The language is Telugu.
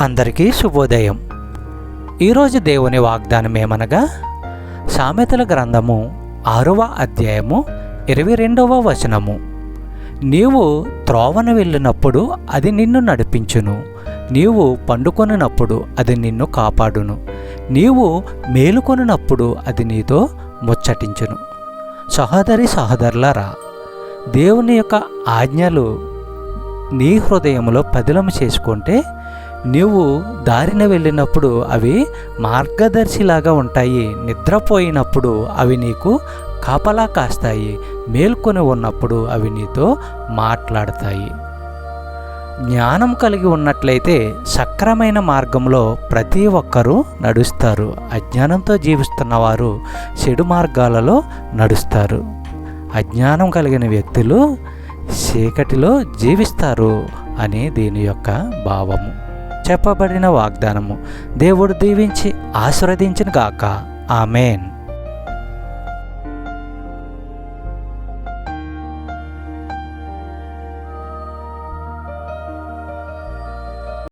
అందరికీ శుభోదయం. ఈరోజు దేవుని వాగ్దానం ఏమనగా, సామెతల గ్రంథము 6వ అధ్యాయము 22వ వచనము. నీవు త్రోవను వెళ్ళినప్పుడు అది నిన్ను నడిపించును, నీవు పండుకొనినప్పుడు అది నిన్ను కాపాడును, నీవు మేలుకొనినప్పుడు అది నీతో ముచ్చటించును. సహోదరి సహోదరులారా, దేవుని యొక్క ఆజ్ఞలు నీ హృదయంలో పదిలము చేసుకుంటే నీవు దారిన వెళ్ళినప్పుడు అవి మార్గదర్శిలాగా ఉంటాయి. నిద్రపోయినప్పుడు అవి నీకు కాపలా కాస్తాయి. మేల్కొని ఉన్నప్పుడు అవి నీతో మాట్లాడతాయి. జ్ఞానం కలిగి ఉన్నట్లయితే సక్రమైన మార్గంలో ప్రతి ఒక్కరూ నడుస్తారు. అజ్ఞానంతో జీవిస్తున్న వారు చెడు మార్గాలలో నడుస్తారు. అజ్ఞానం కలిగిన వ్యక్తులు చీకటిలో జీవిస్తారు అని దీని యొక్క భావము. చెప్పబడిన వాగ్దానము దేవుడు దీవించి ఆశీర్వదించును గాక. ఆమేన్.